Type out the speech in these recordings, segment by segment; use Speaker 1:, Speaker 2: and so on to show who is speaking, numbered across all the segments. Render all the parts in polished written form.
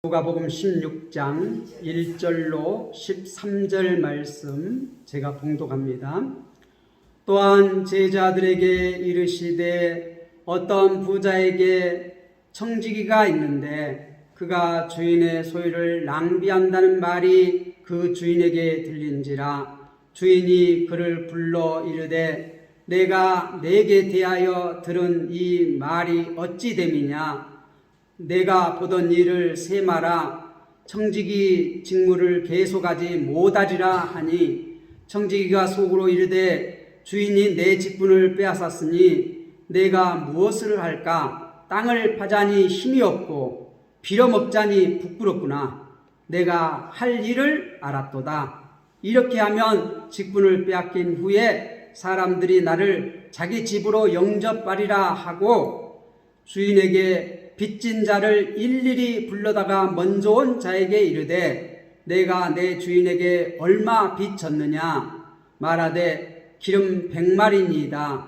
Speaker 1: 누가복음 16장 1절로 13절 말씀 제가 봉독합니다. 또한 제자들에게 이르시되 어떤 부자에게 청지기가 있는데 그가 주인의 소유를 낭비한다는 말이 그 주인에게 들린지라. 주인이 그를 불러 이르되 내가 내게 대하여 들은 이 말이 어찌 됨이냐. 내가 보던 일을 세마라. 청지기 직무를 계속하지 못하리라 하니 청지기가 속으로 이르되 주인이 내 직분을 빼앗았으니 내가 무엇을 할까. 땅을 파자니 힘이 없고 빌어먹자니 부끄럽구나. 내가 할 일을 알았도다. 이렇게 하면 직분을 빼앗긴 후에 사람들이 나를 자기 집으로 영접하리라 하고 주인에게 빚진 자를 일일이 불러다가 먼저 온 자에게 이르되 내가 내 주인에게 얼마 빚졌느냐. 말하되 기름 100마리니이다.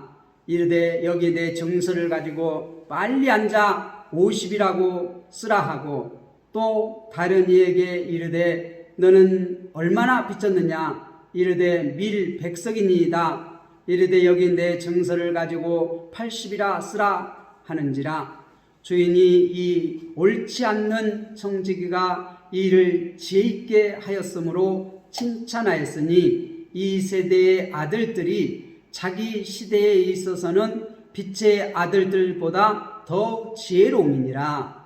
Speaker 1: 이르되 여기 내 정서를 가지고 빨리 앉아 50이라고 쓰라 하고 또 다른 이에게 이르되 너는 얼마나 빚졌느냐. 이르되 밀 100석이니이다. 이르되 여기 내 정서를 가지고 80이라 쓰라 하는지라. 주인이 이 옳지 않는 청지기가 일을 지혜있게 하였으므로 칭찬하였으니 이 세대의 아들들이 자기 시대에 있어서는 빛의 아들들보다 더 지혜로움이니라.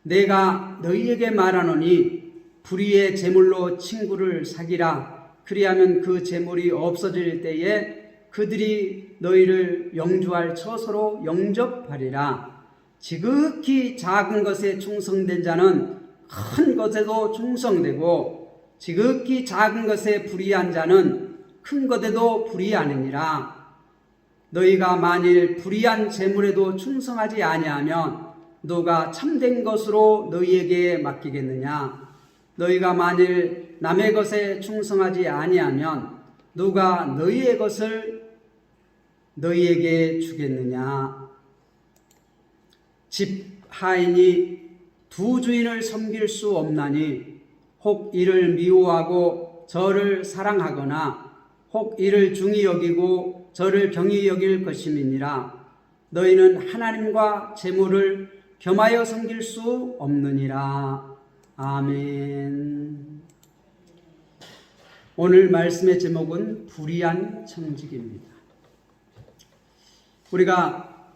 Speaker 1: 내가 너희에게 말하노니 불의의 재물로 친구를 사귀라. 그리하면 그 재물이 없어질 때에 그들이 너희를 영주할 처소로 영접하리라. 지극히 작은 것에 충성된 자는 큰 것에도 충성되고 지극히 작은 것에 불의한 자는 큰 것에도 불의하느니라. 너희가 만일 불의한 재물에도 충성하지 아니하면 누가 참된 것으로 너희에게 맡기겠느냐. 너희가 만일 남의 것에 충성하지 아니하면 누가 너희의 것을 너희에게 주겠느냐. 집 하인이 두 주인을 섬길 수 없나니 혹 이를 미워하고 저를 사랑하거나 혹 이를 중히 여기고 저를 경히 여길 것임이니라. 너희는 하나님과 재물을 겸하여 섬길 수 없느니라. 아멘. 오늘 말씀의 제목은 불의한 청지기입니다. 우리가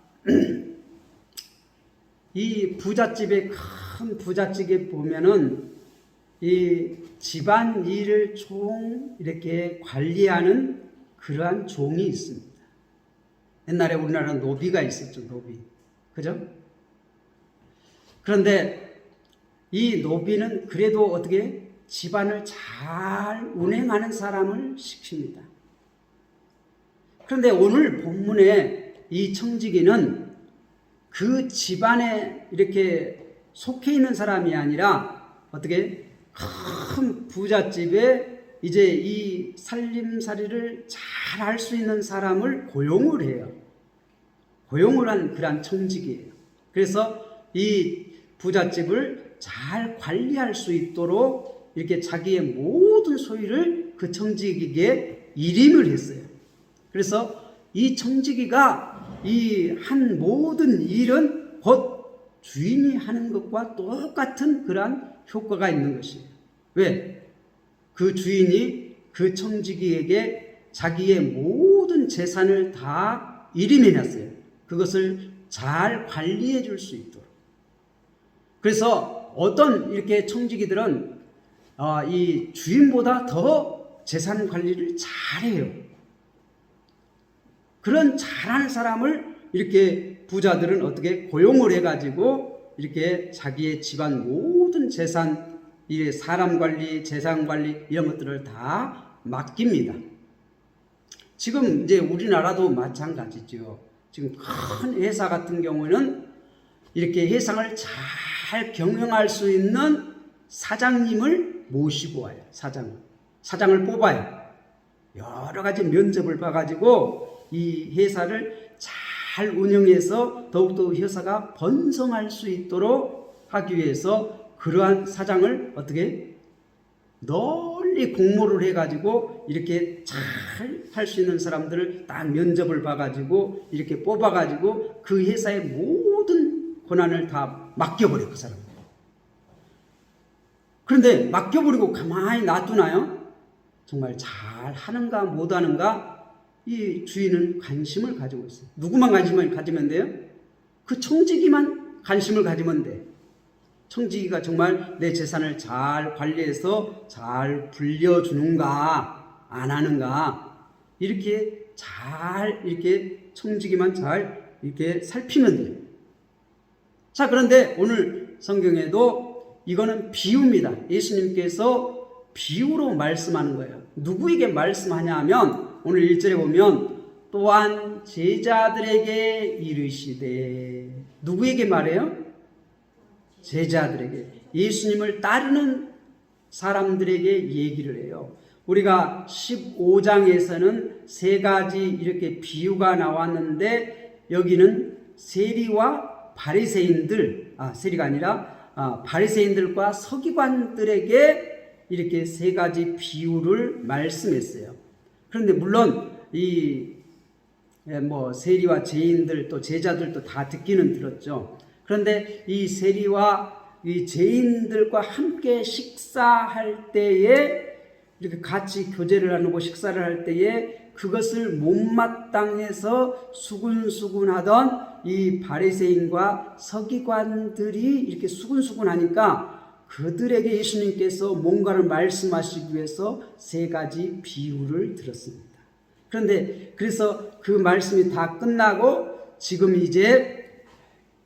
Speaker 1: 이 부잣집에 큰 부잣집에 보면은 이 집안 일을 총 이렇게 관리하는 그러한 종이 있습니다. 옛날에 우리나라는 노비가 있었죠, 노비. 그죠? 그런데 이 노비는 그래도 어떻게 집안을 잘 운행하는 사람을 시킵니다. 그런데 오늘 본문에 이 청지기는 그 집안에 이렇게 속해 있는 사람이 아니라 어떻게 큰 부잣집에 이제 이 살림살이를 잘 할 수 있는 사람을 고용을 해요. 고용을 한 그런 청지기예요. 그래서 이 부잣집을 잘 관리할 수 있도록 이렇게 자기의 모든 소유를 그 청지기에게 일임을 했어요. 그래서 이 청지기가 이 한 모든 일은 곧 주인이 하는 것과 똑같은 그러한 효과가 있는 것이에요. 왜? 그 주인이 그 청지기에게 자기의 모든 재산을 다 일임해놨어요. 그것을 잘 관리해 줄 수 있도록. 그래서 어떤 이렇게 청지기들은 이 주인보다 더 재산 관리를 잘해요. 그런 잘하는 사람을 이렇게 부자들은 어떻게 고용을 해가지고 이렇게 자기의 집안 모든 재산, 사람 관리, 재산 관리 이런 것들을 다 맡깁니다. 지금 이제 우리나라도 마찬가지죠. 지금 큰 회사 같은 경우에는 이렇게 회사를 잘 경영할 수 있는 사장님을 모시고 와요. 사장을 뽑아요. 여러 가지 면접을 봐가지고 이 회사를 잘 운영해서 더욱더 회사가 번성할 수 있도록 하기 위해서 그러한 사장을 어떻게 널리 공모를 해가지고 이렇게 잘 할 수 있는 사람들을 딱 면접을 봐가지고 이렇게 뽑아가지고 그 회사의 모든 권한을 다 맡겨버려, 그 사람. 그런데 맡겨버리고 가만히 놔두나요? 정말 잘 하는가 못하는가 이 주인은 관심을 가지고 있어요. 누구만 관심을 가지면 돼요? 그 청지기만 관심을 가지면 돼. 청지기가 정말 내 재산을 잘 관리해서 잘 불려주는가 안 하는가 이렇게 잘 이렇게 청지기만 잘 이렇게 살피면 돼요. 자, 그런데 오늘 성경에도 이거는 비유입니다. 예수님께서 비유로 말씀하는 거예요. 누구에게 말씀하냐 하면 오늘 1절에 보면 또한 제자들에게 이르시되, 누구에게 말해요? 제자들에게, 예수님을 따르는 사람들에게 얘기를 해요. 우리가 15장에서는 세 가지 이렇게 비유가 나왔는데 여기는 세리와 바리새인들, 세리가 아니라 바리새인들과 서기관들에게 이렇게 세 가지 비유를 말씀했어요. 그런데 물론 이 세리와 죄인들 또 제자들도 다 듣기는 들었죠. 그런데 이 세리와 이 죄인들과 함께 식사할 때에 이렇게 같이 교제를 나누고 식사를 할 때에 그것을 못마땅해서 수군수군하던 이 바리새인과 서기관들이 이렇게 수군수군하니까 그들에게 예수님께서 뭔가를 말씀하시기 위해서 세 가지 비유를 들었습니다. 그런데 그래서 그 말씀이 다 끝나고 지금 이제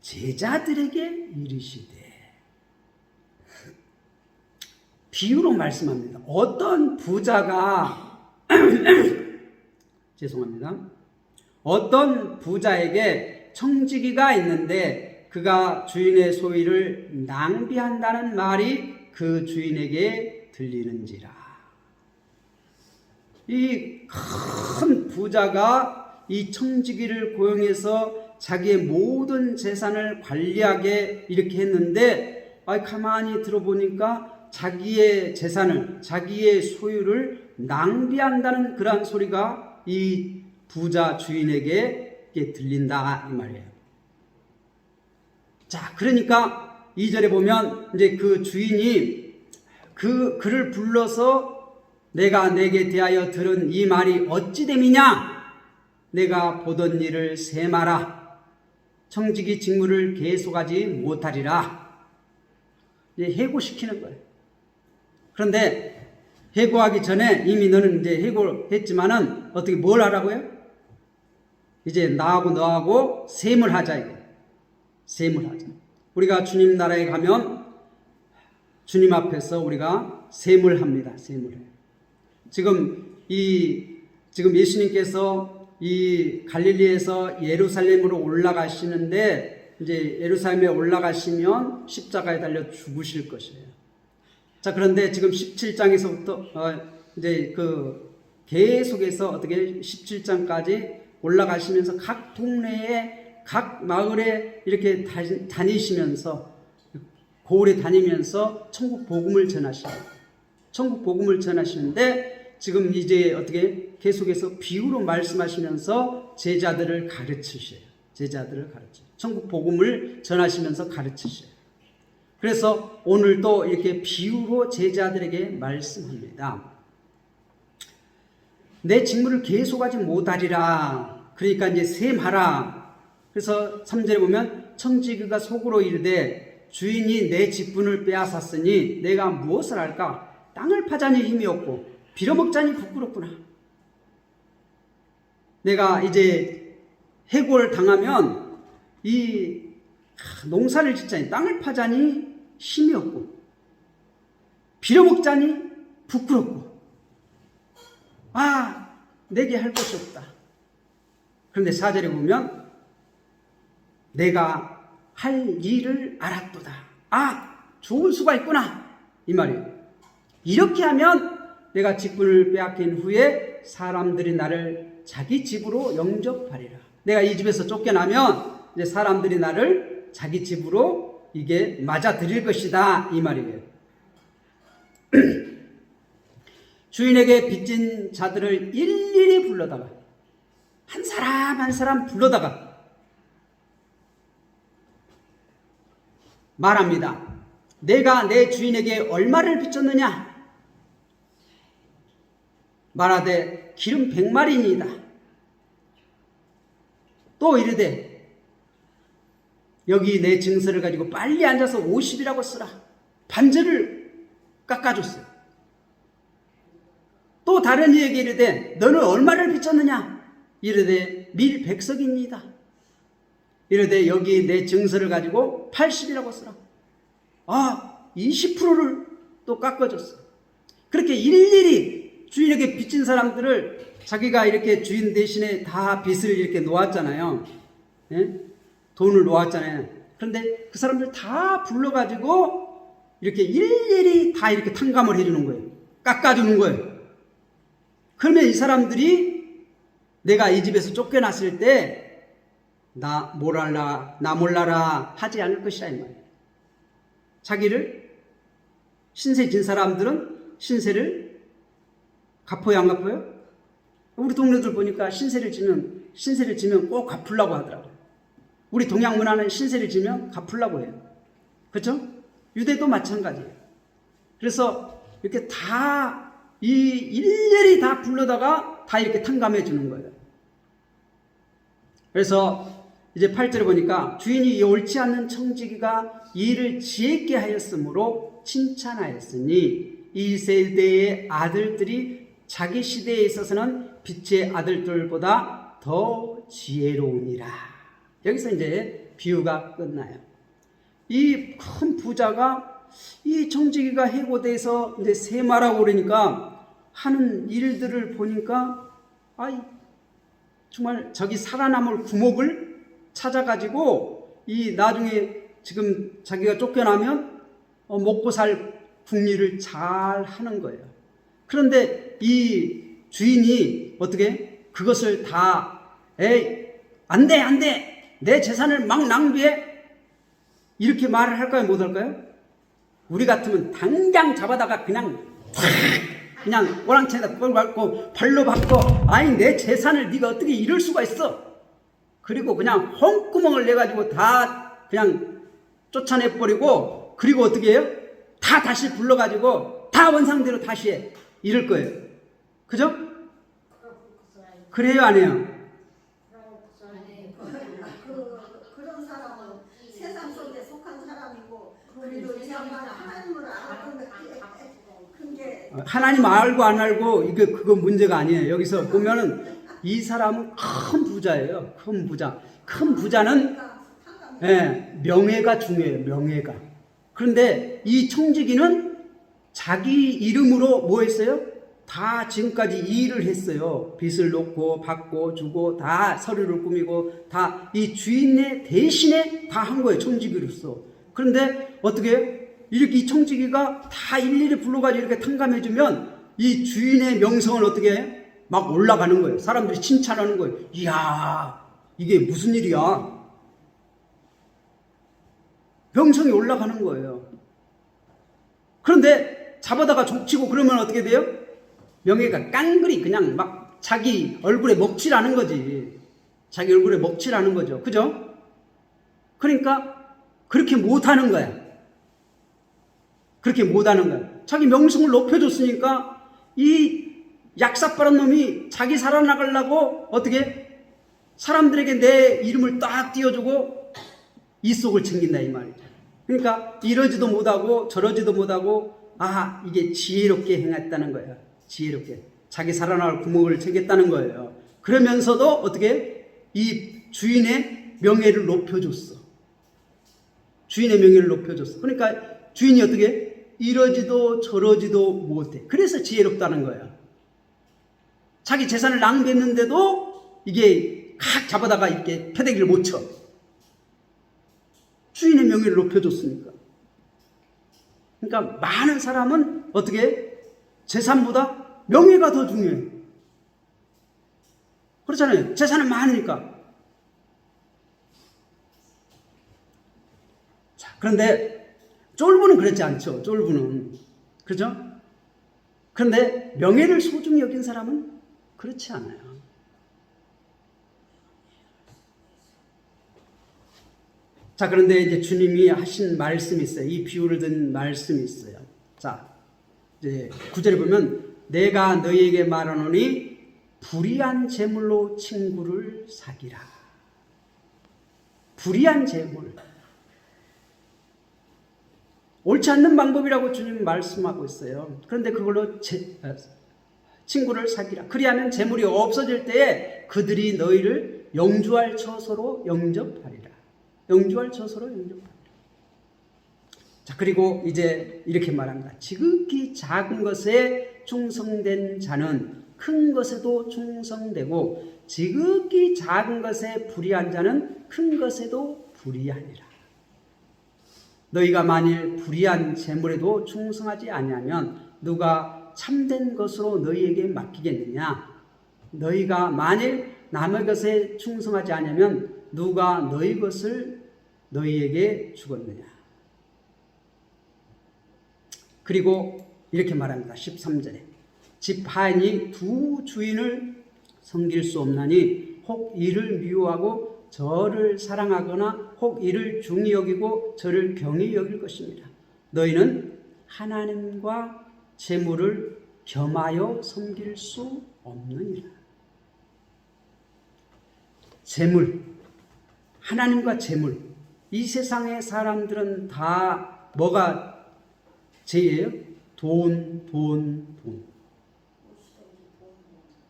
Speaker 1: 제자들에게 이르시되 비유로 말씀합니다. 어떤 부자가 죄송합니다. 어떤 부자에게 청지기가 있는데 그가 주인의 소유를 낭비한다는 말이 그 주인에게 들리는지라. 이 큰 부자가 이 청지기를 고용해서 자기의 모든 재산을 관리하게 이렇게 했는데 가만히 들어보니까 자기의 재산을, 자기의 소유를 낭비한다는 그러한 소리가 이 부자 주인에게 들린다 이 말이에요. 자, 그러니까 2절에 보면 이제 그 주인이 그를 불러서 내가 내게 대하여 들은 이 말이 어찌 됨이냐? 내가 보던 일을 세마라. 청지기 직무를 계속하지 못하리라. 이제 해고시키는 거예요. 그런데 해고하기 전에 이미 너는 이제 해고했지만은 어떻게 뭘 하라고요? 이제 나하고 너하고 셈을 하자 이게. 셈을 하자. 우리가 주님 나라에 가면 주님 앞에서 우리가 셈을 합니다. 셈을 해요. 지금 예수님께서 이 갈릴리에서 예루살렘으로 올라가시는데 이제 예루살렘에 올라가시면 십자가에 달려 죽으실 것이에요. 자, 그런데 지금 17장에서부터 이제 계속해서 어떻게 17장까지 올라가시면서 각 동네에 각 마을에 이렇게 다니시면서 고을에 다니면서 천국 복음을 전하십니다. 천국 복음을 전하시는데 지금 이제 어떻게 계속해서 비유로 말씀하시면서 제자들을 가르치셔요. 제자들을 가르쳐요. 천국 복음을 전하시면서 가르치셔요. 그래서 오늘도 이렇게 비유로 제자들에게 말씀합니다. 내 직무를 계속하지 못하리라. 그러니까 이제 셈하라. 그래서 3절에 보면 청지기가 속으로 이르되 주인이 내 직분을 빼앗았으니 내가 무엇을 할까? 땅을 파자니 힘이 없고 빌어먹자니 부끄럽구나. 내가 이제 해고를 당하면 이 농사를 짓자니 땅을 파자니 힘이 없고 빌어먹자니 부끄럽고 내게 할 것이 없다. 그런데 4절에 보면 내가 할 일을 알았도다. 좋을 수가 있구나 이 말이에요. 이렇게 하면 내가 직분을 빼앗긴 후에 사람들이 나를 자기 집으로 영접하리라. 내가 이 집에서 쫓겨나면 이제 사람들이 나를 자기 집으로 이게 맞아들일 것이다 이 말이에요. 주인에게 빚진 자들을 일일이 불러다가 한 사람 한 사람 불러다가 말합니다. 내가 내 주인에게 얼마를 빚졌느냐? 말하되 기름 100마리니이다. 또 이르되 여기 내 증서를 가지고 빨리 앉아서 50이라고 쓰라. 반절을 깎아줬어요. 또 다른 이에게 이르되 너는 얼마를 빚졌느냐? 이르되 밀 100석입니다. 이르되 여기 내 증서를 가지고 80이라고 쓰라. 20%를 또 깎아줬어요. 그렇게 일일이 주인에게 빚진 사람들을 자기가 이렇게 주인 대신에 다 빚을 이렇게 놓았잖아요. 예? 돈을 놓았잖아요. 그런데 그 사람들 다 불러가지고 이렇게 일일이 다 이렇게 탕감을 해주는 거예요. 깎아주는 거예요. 그러면 이 사람들이 내가 이 집에서 쫓겨났을 때 나 몰라라 하지 않을 것이라 이 말이에요. 자기를 신세 진 사람들은 신세를 갚아요, 안 갚아요? 우리 동료들 보니까 신세를 지면 꼭 갚으려고 하더라고요. 우리 동양 문화는 신세를 지면 갚으려고 해요. 그렇죠? 유대도 마찬가지예요. 그래서 이렇게 다 일일이 다 불러다가 다 이렇게 탕감해 주는 거예요. 그래서 이제 8절에 보니까 주인이 옳지 않는 청지기가 일을 지혜있게 하였으므로 칭찬하였으니 이 세대의 아들들이 자기 시대에 있어서는 빛의 아들들보다 더 지혜로우니라. 여기서 이제 비유가 끝나요. 이 큰 부자가 이 청지기가 해고돼서 이제 세마라고 그러니까 하는 일들을 보니까 정말 저기 살아남을 구목을 찾아가지고 이 나중에 지금 자기가 쫓겨나면 먹고 살 궁리를 잘 하는 거예요. 그런데 이 주인이 어떻게 그것을 다 안 돼 내 재산을 막 낭비해 이렇게 말을 할까요, 못 할까요? 우리 같으면 당장 잡아다가 그냥 오랑채에다 꼴 밟고 발로 밟고 내 재산을 네가 어떻게 이럴 수가 있어? 그리고 그냥 홍구멍을 내가지고 다 그냥 쫓아내버리고 그리고 어떻게 해요? 다 다시 불러가지고 다 원상대로 다시 해. 이럴 거예요. 그죠? 그래요, 안 해요?
Speaker 2: 그런 사람은 세상 속에 속한 사람이고 그래도 이 사람은 하나님을 알았던 그게
Speaker 1: 하나님 알고 안 알고 그건 문제가 아니에요. 여기서 보면은 이 사람은 큰 부자예요. 큰 부자. 큰 부자는 명예가 중요해요. 명예가. 그런데 이 청지기는 자기 이름으로 뭐 했어요? 다 지금까지 일을 했어요. 빚을 놓고 받고 주고 다 서류를 꾸미고 다 이 주인의 대신에 다 한 거예요. 청지기로서. 그런데 어떻게 이렇게 이 청지기가 다 일일이 불러가지고 이렇게 탕감해주면 이 주인의 명성을 어떻게 해? 막 올라가는 거예요. 사람들이 칭찬하는 거예요. 이야, 이게 무슨 일이야? 명성이 올라가는 거예요. 그런데 잡아다가 족치고 그러면 어떻게 돼요? 명예가 깡그리 그냥 막 자기 얼굴에 먹칠하는 거지. 자기 얼굴에 먹칠하는 거죠. 그죠? 그러니까 그렇게 못하는 거야. 그렇게 못하는 거야. 자기 명성을 높여줬으니까 이 약삭빠른 놈이 자기 살아나가려고 어떻게 사람들에게 내 이름을 딱 띄워주고 이속을 챙긴다 이 말이죠. 그러니까 이러지도 못하고 저러지도 못하고 이게 지혜롭게 행했다는 거예요. 지혜롭게 자기 살아날 구멍을 챙겼다는 거예요. 그러면서도 어떻게 이 주인의 명예를 높여줬어. 주인의 명예를 높여줬어. 그러니까 주인이 어떻게 이러지도 저러지도 못해. 그래서 지혜롭다는 거예요. 자기 재산을 낭비했는데도 이게 각 잡아다가 이렇게 패대기를 못 쳐. 주인의 명예를 높여줬으니까. 그러니까 많은 사람은 어떻게 재산보다 명예가 더 중요해. 그렇잖아요. 재산은 많으니까. 자, 그런데 쫄부는 그렇지 않죠. 쫄부는. 그죠? 그런데 명예를 소중히 여긴 사람은 그렇지 않아요. 자, 그런데 이제 주님이 하신 말씀이 있어요. 이 비유를 든 말씀이 있어요. 자, 이제 9절에 보면 내가 너희에게 말하노니 불의한 재물로 친구를 사기라. 불의한 재물. 옳지 않는 방법이라고 주님 말씀하고 있어요. 그런데 그걸로 친구를 사기라. 그리하면 재물이 없어질 때에 그들이 너희를 영주할 처소로 영접하리라. 영주할 처소로 영접하리라. 자, 그리고 이제 이렇게 말합니다. 지극히 작은 것에 충성된 자는 큰 것에도 충성되고 지극히 작은 것에 불의한 자는 큰 것에도 불의하니라. 너희가 만일 불의한 재물에도 충성하지 아니하면 누가 참된 것으로 너희에게 맡기겠느냐? 너희가 만일 남의 것에 충성하지 아니하면 누가 너희 것을 너희에게 주겠느냐? 그리고 이렇게 말합니다. 13절에 집 하인이 두 주인을 섬길 수 없나니 혹 이를 미워하고 저를 사랑하거나 혹 이를 중히 여기고 저를 경히 여길 것입니다. 너희는 하나님과 재물을 겸하여 섬길 수 없느니라. 재물, 하나님과 재물. 이 세상의 사람들은 다 뭐가 제예요? 돈.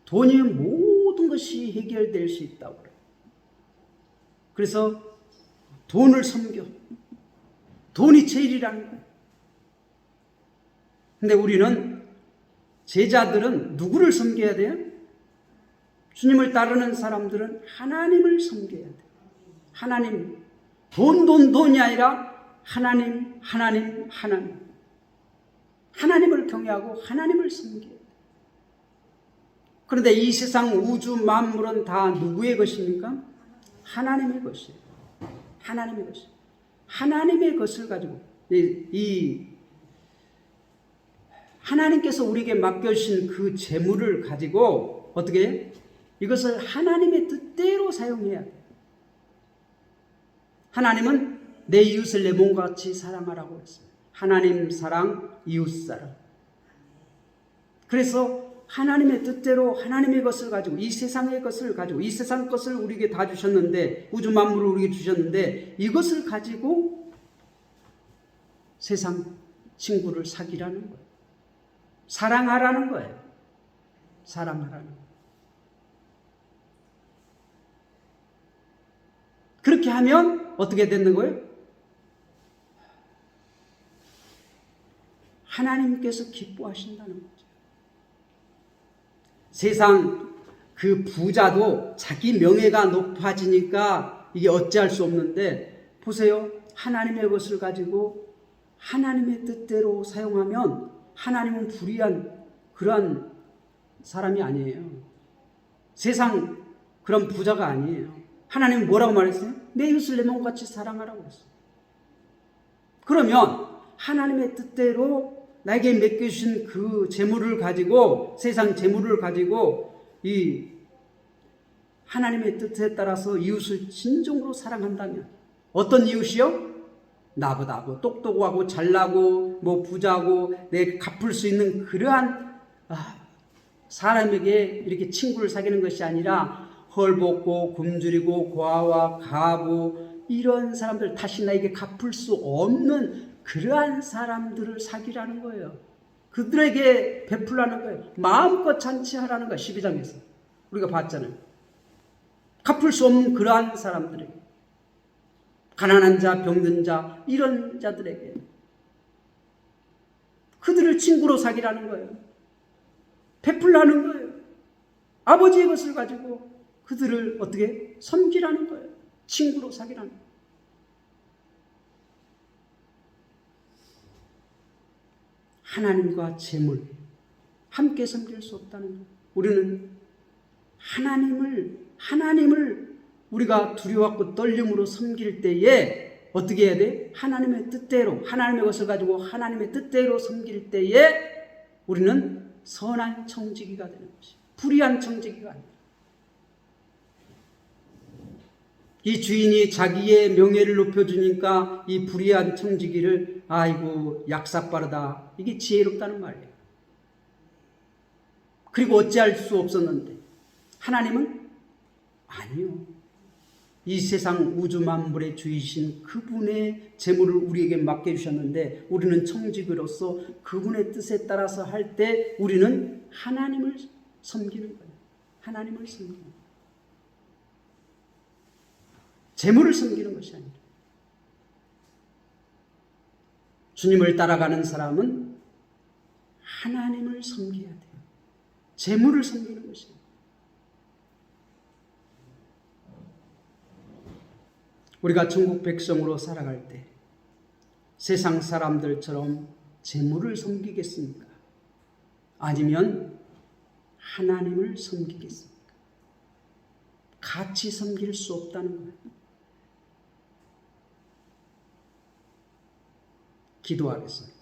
Speaker 1: 돈이면 모든 것이 해결될 수 있다고 그래요. 그래서 돈을 섬겨. 돈이 제일이라는 거예요. 근데 우리는 제자들은 누구를 섬겨야 돼요? 주님을 따르는 사람들은 하나님을 섬겨야 돼요. 하나님. 돈이 아니라 하나님. 하나님을 경외하고 하나님을 섬겨야 돼요. 그런데 이 세상 우주 만물은 다 누구의 것입니까? 하나님의 것이에요. 하나님의 것이에요. 하나님의 것을 가지고 이 하나님께서 우리에게 맡겨주신 그 재물을 가지고 어떻게 해요? 이것을 하나님의 뜻대로 사용해야 돼요. 하나님은 내 이웃을 내 몸과 같이 사랑하라고 했어요. 하나님 사랑, 이웃 사랑. 그래서 하나님의 뜻대로 하나님의 것을 가지고 이 세상의 것을 가지고 이 세상 것을 우리에게 다 주셨는데 우주 만물을 우리에게 주셨는데 이것을 가지고 세상 친구를 사귀라는 거예요. 사랑하라는 거예요. 사랑하라는 거예요. 그렇게 하면 어떻게 되는 거예요? 하나님께서 기뻐하신다는 거죠. 세상 그 부자도 자기 명예가 높아지니까 이게 어찌할 수 없는데 보세요. 하나님의 것을 가지고 하나님의 뜻대로 사용하면 하나님은 불의한 그런 사람이 아니에요. 세상 그런 부자가 아니에요. 하나님은 뭐라고 말했어요? 내 이웃을 내 몸같이 사랑하라고 했어요. 그러면 하나님의 뜻대로 나에게 맡겨주신 그 재물을 가지고 세상 재물을 가지고 이 하나님의 뜻에 따라서 이웃을 진정으로 사랑한다면 어떤 이웃이요? 나보다 뭐 똑똑하고 잘나고 뭐 부자고 내 갚을 수 있는 그러한 사람에게 이렇게 친구를 사귀는 것이 아니라 헐벗고 굶주리고 고아와 가부 이런 사람들 다시 나에게 갚을 수 없는 그러한 사람들을 사귀라는 거예요. 그들에게 베풀라는 거예요. 마음껏 잔치하라는 거예요. 12장에서 우리가 봤잖아요. 갚을 수 없는 그러한 사람들에게 가난한 자, 병든 자 이런 자들에게 그들을 친구로 사귀라는 거예요. 베풀라는 거예요. 아버지의 것을 가지고 그들을 어떻게 섬기라는 거예요. 친구로 사귀라는 거예요. 하나님과 재물 함께 섬길 수 없다는 거예요. 우리는 하나님을 우리가 두려워하고 떨림으로 섬길 때에 어떻게 해야 돼? 하나님의 뜻대로, 하나님의 것을 가지고 하나님의 뜻대로 섬길 때에 우리는 선한 청지기가 되는 것이, 불의한 청지기가 아니다. 이 주인이 자기의 명예를 높여주니까 이 불의한 청지기를 아이고 약삭빠르다, 이게 지혜롭다는 말이에요. 그리고 어찌할 수 없었는데 하나님은 아니요, 이 세상 우주 만물의 주이신 그분의 재물을 우리에게 맡겨주셨는데 우리는 청지기로서 그분의 뜻에 따라서 할 때 우리는 하나님을 섬기는 거예요. 하나님을 섬기는 거예요. 재물을 섬기는 것이 아니라. 주님을 따라가는 사람은 하나님을 섬겨야 돼요. 재물을 섬기는 것이 아니라. 우리가 천국 백성으로 살아갈 때 세상 사람들처럼 재물을 섬기겠습니까? 아니면 하나님을 섬기겠습니까? 같이 섬길 수 없다는 거예요. 기도하겠습니다.